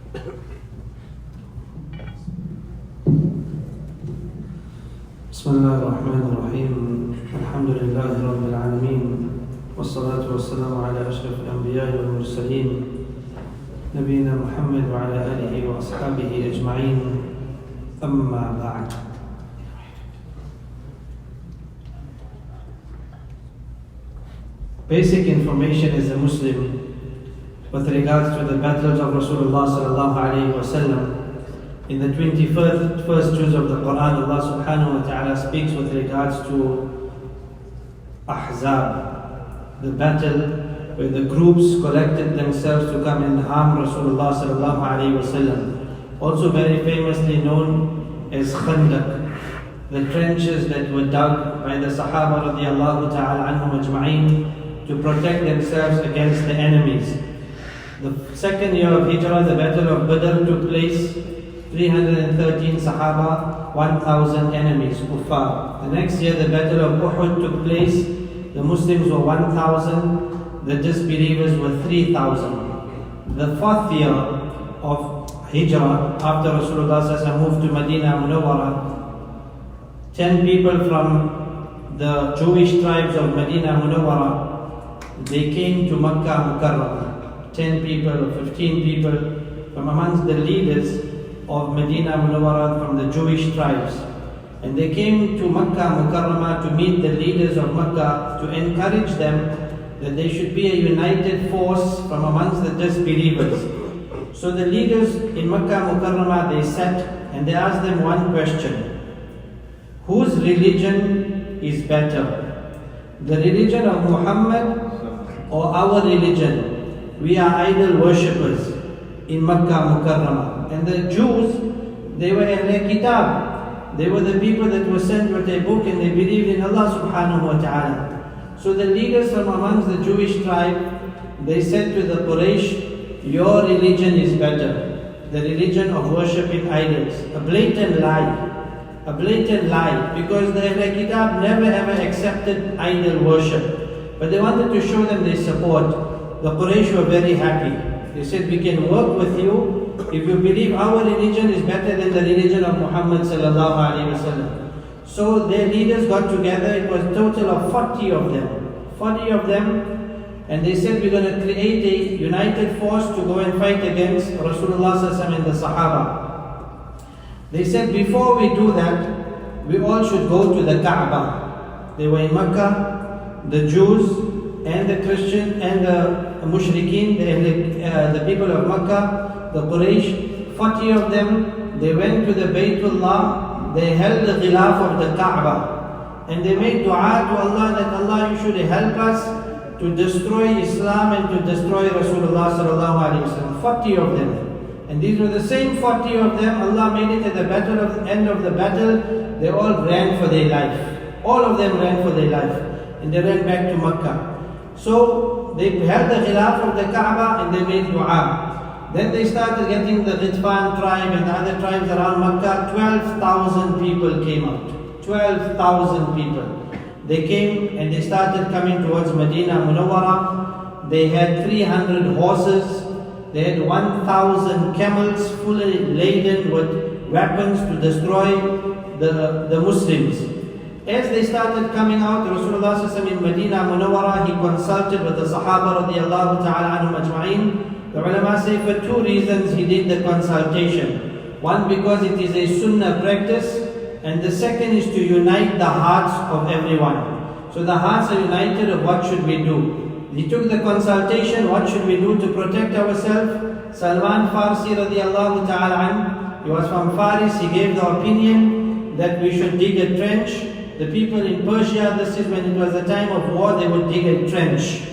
بسم الله الرحمن الرحيم الحمد لله رب العالمين والصلاة والسلام على أشرف الأنبياء والمرسلين نبينا محمد وعلى آله وأصحابه أجمعين أما بعد. Basic information as a Muslim with regards to the battles of Rasulullah sallallahu alayhi wa sallam. In the 21st juz of the Quran, Allah subhanahu wa ta'ala speaks with regards to Ahzaab, the battle where the groups collected themselves to come and harm Rasulullah sallallahu alayhi wa sallam. Also very famously known as Khandaq, the trenches that were dug by the Sahaba radiallahu ta'ala anhum ajma'een to protect themselves against the enemies. The second year of Hijrah, the battle of Badr took place. 313 Sahaba, 1,000 enemies, Kuffar. The next year the battle of Uhud took place. The Muslims were 1,000, the disbelievers were 3,000. The fourth year of Hijrah, after Rasulullah moved to Medina Munawwara, 10 people from the Jewish tribes of Medina Munawwara, they came to Makkah Mukarramah. 10 people or 15 people from amongst the leaders of Medina Munawwara from the Jewish tribes. And they came to Makkah Mukarramah to meet the leaders of Makkah to encourage them that they should be a united force from amongst the disbelievers. So the leaders in Makkah Mukarramah, they sat and they asked them one question: whose religion is better? The religion of Muhammad or our religion? We are idol worshippers in Makkah Mukarramah. And the Jews, they were Ahlul Kitab. They were the people that were sent with a book and they believed in Allah subhanahu wa ta'ala. So the leaders from amongst the Jewish tribe, they said to the Quraysh, your religion is better. The religion of worshipping idols. A blatant lie. A blatant lie. Because the Ahlul Kitab never ever accepted idol worship. But they wanted to show them their support. The Quraysh were very happy. They said, we can work with you if you believe our religion is better than the religion of Muhammad sallallahu alaihi wasallam. So their leaders got together. It was a total of 40 of them. 40 of them. And they said, we're going to create a united force to go and fight against Rasulullah sallallahu alaihi wasallam and the Sahaba. They said, before we do that, we all should go to the Kaaba. They were in Makkah, the Jews and the Christian and the Mushrikeen, the people of Makkah, the Quraysh, 40 of them, they went to the Baytullah, they held the Khilaf of the Kaaba, and they made dua to Allah that Allah, you should help us to destroy Islam and to destroy Rasulullah sallallahu alaihi wasallam. 40 of them. And these were the same 40 of them. Allah made it at the end of the battle, they all ran for their life. All of them ran for their life. And they ran back to Makkah. So they held the Khilaf of the Kaaba and they made dua. Then they started getting the Ghitfan tribe and the other tribes around Makkah. 12,000 people came out. 12,000 people. They came and they started coming towards Medina Munawwara. They had 300 horses. They had 1,000 camels fully laden with weapons to destroy the Muslims. As they started coming out, Rasulullah in Medina Munawwara, he consulted with the Sahaba radiallahu ta'ala anhum ajma'een. The ulama say for two reasons he did the consultation. One, because it is a sunnah practice, and the second is to unite the hearts of everyone. So the hearts are united of what should we do. He took the consultation, what should we do to protect ourselves. Salman Farsi radiallahu ta'ala anh, he was from Faris, he gave the opinion that we should dig a trench. The people in Persia, this is when it was the time of war, they would dig a trench.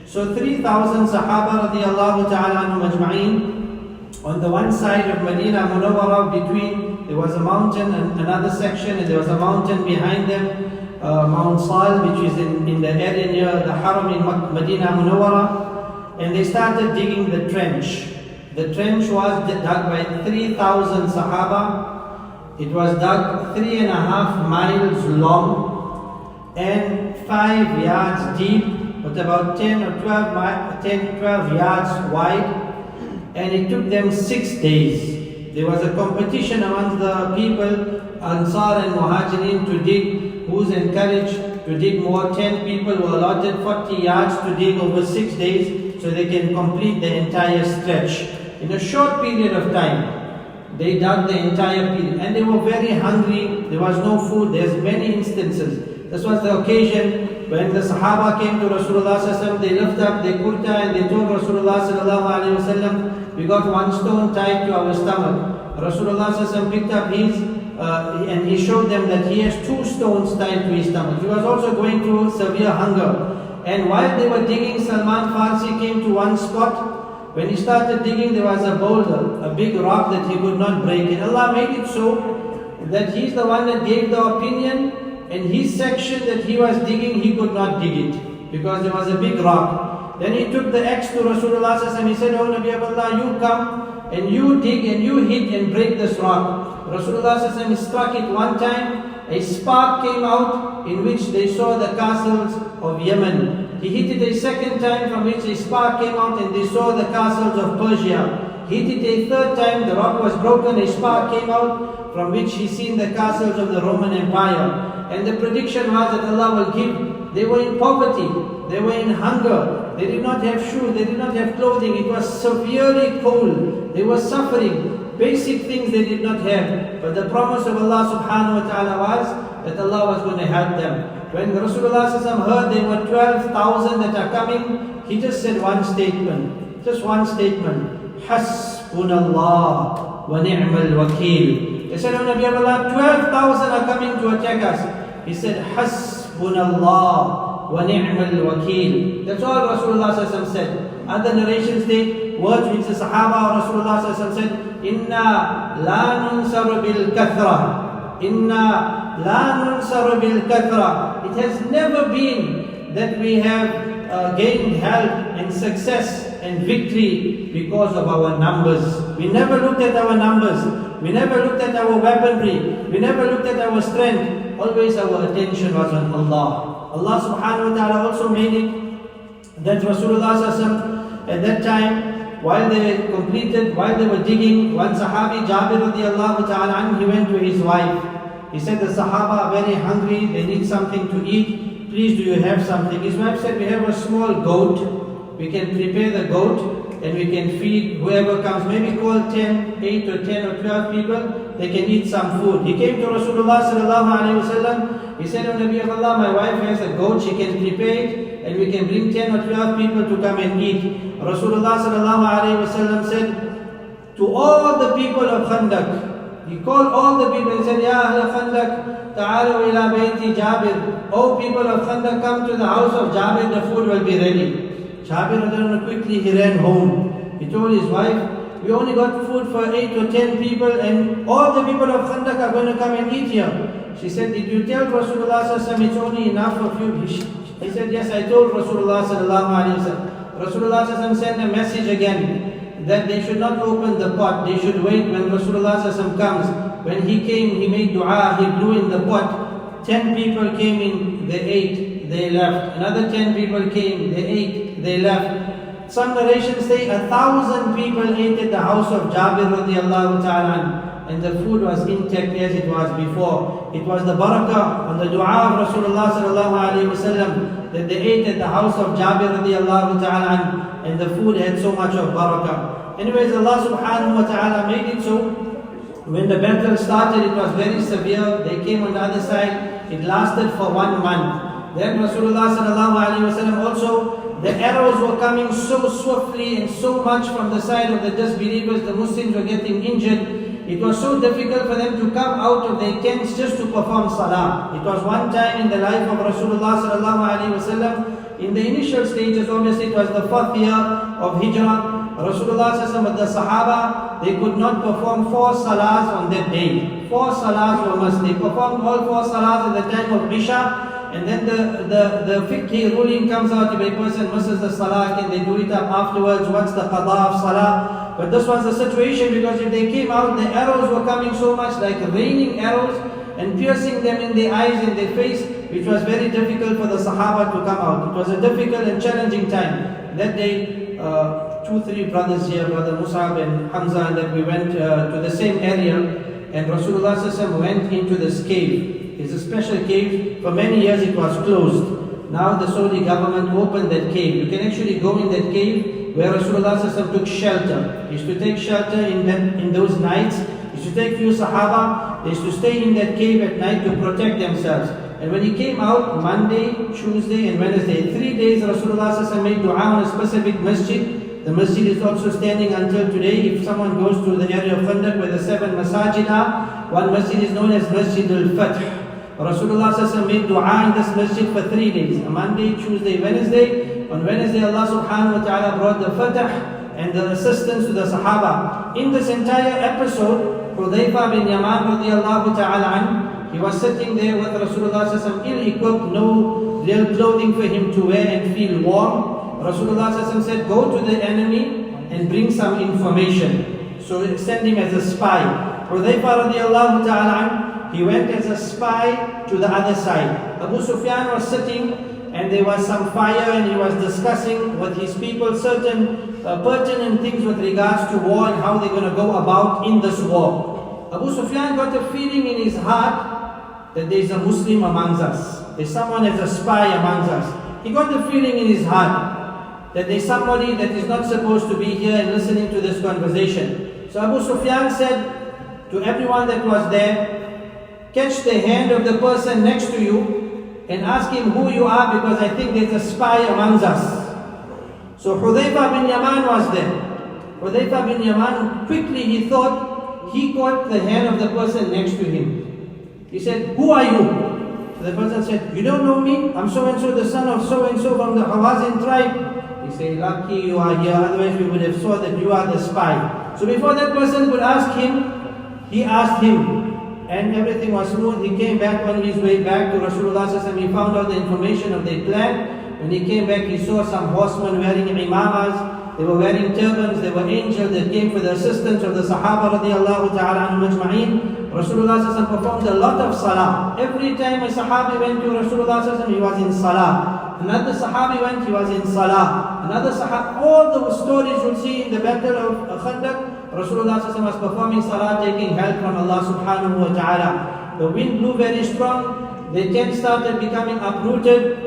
So 3,000 Sahaba radiallahu ta'ala anhum ajma'een. On the one side of Medina Munawwara, between, there was a mountain and another section, and there was a mountain behind them, Mount Sal, which is in the area near the Haram in Medina Munawwara. And they started digging the trench. The trench was dug by 3,000 Sahaba. It was dug 3.5 miles long and 5 yards deep, but about 10 or 12 yards wide. and it took them 6 days. There was a competition amongst the people, Ansar and Muhajirin, to dig, who's encouraged to dig more. 10 people were allotted 40 yards to dig over 6 days so they can complete the entire stretch. In a short period of time, they dug the entire period, and they were very hungry. There was no food. There's many instances. This was the occasion when the Sahaba came to Rasulullah sallallahu alaihi wasallam. They lifted up their kurta and they told Rasulullah sallallahu alaihi wasallam, "We got one stone tied to our stomach." Rasulullah sallallahu alaihi wasallam picked up his and he showed them that he has 2 stones tied to his stomach. He was also going through severe hunger. And while they were digging, Salman Farsi came to one spot. When he started digging, there was a boulder, a big rock that he could not break. And Allah made it so that he's the one that gave the opinion, and his section that he was digging, he could not dig it because there was a big rock. Then he took the axe to Rasulullah sallallahu alaihi wasallam. He said, "Oh Nabi of Allah, you come and you dig and you hit and break this rock." Rasulullah sallallahu alaihi wasallam struck it one time. A spark came out in which they saw the castles of Yemen. He hit it a second time, from which a spark came out and they saw the castles of Persia. He hit it a third time, the rock was broken, a spark came out from which he seen the castles of the Roman Empire. And the prediction was that Allah will give. They were in poverty, they were in hunger, they did not have shoes, they did not have clothing, it was severely cold, they were suffering. Basic things they did not have. But the promise of Allah subhanahu wa ta'ala was that Allah was going to help them. When Rasulullah heard there were 12,000 that are coming, he just said one statement. Just one statement. Hasbunallah wa ni'mal wakeel. He said, "Oh Nabi of Allah, 12,000 are coming to attack us." He said, Hasbunallah wa ni'mal wakeel. That's all Rasulullah said. Other narrations state words which the Sahaba of Rasulullah said, "Inna la nunsaru bil kathra." Inna la nunsaru bil kathra. It has never been that we have gained help and success and victory because of our numbers. We never looked at our numbers. We never looked at our weaponry. We never looked at our strength. Always our attention was on Allah. Allah subhanahu wa ta'ala also made it that Rasulullah at that time, while they were digging, one Sahabi, Jabir radiallahu ta'ala, he went to his wife. He said, "The Sahaba are very hungry, they need something to eat. Please, do you have something?" His wife said, "We have a small goat. We can prepare the goat and we can feed whoever comes. Maybe call 8 or 10 or 12 people, they can eat some food." He came to Rasulullah sallallahu alaihi wasallam. He said, "Oh Nabi of Allah, my wife has a goat, she can prepare it and we can bring 10 or 12 people to come and eat." Rasulullah sallallahu alaihi wasallam said to all the people of Khandaq, he called all the people and said, "Ya Ahl Khandaq, ta'alu ila bayti Jabir." "Oh people of Khandaq, come to the house of Jabir, the food will be ready." Jabir quickly he ran home. He told his wife, "We only got food for 8 or 10 people and all the people of Khandaq are going to come and eat here." She said, "Did you tell Rasulullah sallallahu alaihi wasallam it's only enough of you?" He said, "Yes, I told Rasulullah sallallahu alaihi wasallam." Rasulullah sallallahu alaihi wasallam sent a message again that they should not open the pot, they should wait when Rasulullah sallallahu alaihi wasallam comes. When he came, he made dua, he blew in the pot. 10 people came in, they ate, they left. Another 10 people came, they ate, they left. Some narrations say 1,000 people ate at the house of Jabir radiallahu ta'ala, and the food was intact as it was before. It was the barakah on the dua of Rasulullah sallallahu alaihi wasallam that they ate at the house of Jabir radiallahu ta'ala, and the food had so much of barakah. Anyways, Allah subhanahu wa ta'ala made it so when the battle started, it was very severe. They came on the other side. It lasted for 1 month. Then Rasulullah sallallahu alaihi wasallam also, the arrows were coming so swiftly and so much from the side of the disbelievers. The Muslims were getting injured. It was so difficult for them to come out of their tents just to perform salah. It was one time in the life of Rasulullah sallallahu alaihi wasallam. In the initial stages, obviously it was the 4th year of Hijrah. Rasulullah sallallahu alaihi wasallam with the Sahaba, they could not perform 4 salahs on that day. 4 salahs were must. They performed all 4 salahs at the time of Isha. And then the fiqhi ruling comes out, if a person misses the salah, can they do it up afterwards? What's the qada of salah? But this was the situation, because if they came out, the arrows were coming so much, like raining arrows, and piercing them in their eyes and their face, which was very difficult for the Sahaba to come out. It was a difficult and challenging time. That day, 2-3 brothers here, Brother Musab and Hamza, and that we went to the same area, and Rasulullah ﷺ went into this cave. It's a special cave. For many years it was closed. Now the Saudi government opened that cave. You can actually go in that cave where Rasulullah ﷺ took shelter. He used to take shelter in those nights. He used to take few Sahaba. They used to stay in that cave at night to protect themselves. And when he came out, Monday, Tuesday and Wednesday, 3 days, Rasulullah ﷺ made dua on a specific masjid. The masjid is also standing until today. If someone goes to the area of Khandaq where the 7 masajid are, one masjid is known as Masjid al-Fath. Rasulullah ﷺ made dua in this masjid for 3 days, Monday, Tuesday, Wednesday. On Wednesday, Allah subhanahu wa ta'ala brought the fatah and the assistance to the Sahaba. In this entire episode, Hudayfa bin Yaman radiallahu ta'ala anhu, he was sitting there with Rasulullah ﷺ, ill-equipped, no real clothing for him to wear and feel warm. Rasulullah ﷺ said, go to the enemy and bring some information. So send him as a spy. Hudayfa radiallahu ta'ala anhu, he went as a spy to the other side. Abu Sufyan was sitting and there was some fire and he was discussing with his people certain pertinent things with regards to war and how they're going to go about in this war. Abu Sufyan got a feeling in his heart that there is a Muslim amongst us. There's someone as a spy amongst us. He got the feeling in his heart that there's somebody that is not supposed to be here and listening to this conversation. So Abu Sufyan said to everyone that was there, catch the hand of the person next to you and ask him who you are, because I think there's a spy amongst us. So Hudayfa bin Yaman was there. Hudayfa bin Yaman, quickly he thought, he caught the hand of the person next to him. He said, who are you? So the person said, you don't know me? I'm so-and-so, the son of so-and-so from the Hawazin tribe. He said, lucky you are here, otherwise we would have saw that you are the spy. So before that person could ask him, he asked him. And everything was smooth. He came back on his way back to Rasulullah ﷺ. He found out the information of their plan. When he came back, he saw some horsemen wearing imamas. They were wearing turbans. They were angels that came for the assistance of the Sahaba radiallahu ta'ala anhum ajma'in. Rasulullah ﷺ performed a lot of salah. Every time a Sahabi went to Rasulullah ﷺ, he was in salah. Another Sahabi went, he was in salah. Another Sahabi, all the stories you'll see in the battle of Khandaq, Rasulullah ﷺ was performing salah, taking help from Allah subhanahu wa ta'ala. The wind blew very strong. The tent started becoming uprooted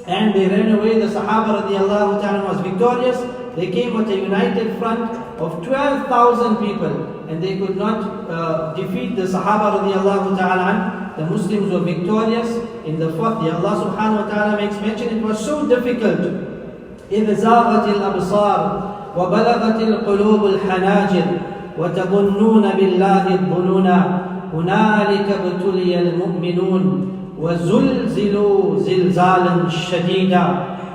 and they ran away. The Sahaba radiallahu ta'ala was victorious. They came with a united front of 12,000 people and they could not defeat the Sahaba radiallahu ta'ala. The Muslims were victorious. In the 4th year, Allah subhanahu wa ta'ala makes mention, it was so difficult. إِذْ زَاغَتِ الْأَبْصَارِ وبلغت القلوب الحناجر وتظنون بالله الظنون هنالك ابتلي المؤمنون وزلزلوا زلزالا شديدا.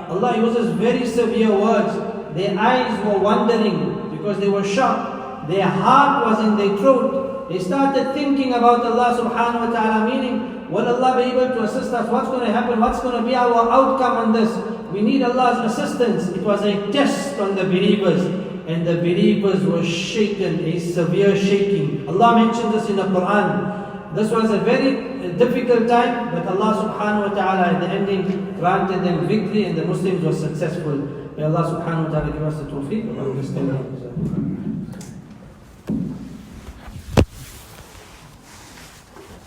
Allah uses very severe words. Their eyes were wandering because they were shocked. Their heart was in their throat. They started thinking about Allah subhanahu wa ta'ala, meaning, will Allah be able to assist us? What's going to happen? What's going to be our outcome on this? We need Allah's assistance. It was a test on the believers. And the believers were shaken, a severe shaking. Allah mentions this in the Quran. This was a very difficult time, but Allah subhanahu wa ta'ala at the ending granted them victory and the Muslims were successful. May Allah subhanahu wa ta'ala give us the tawfiq.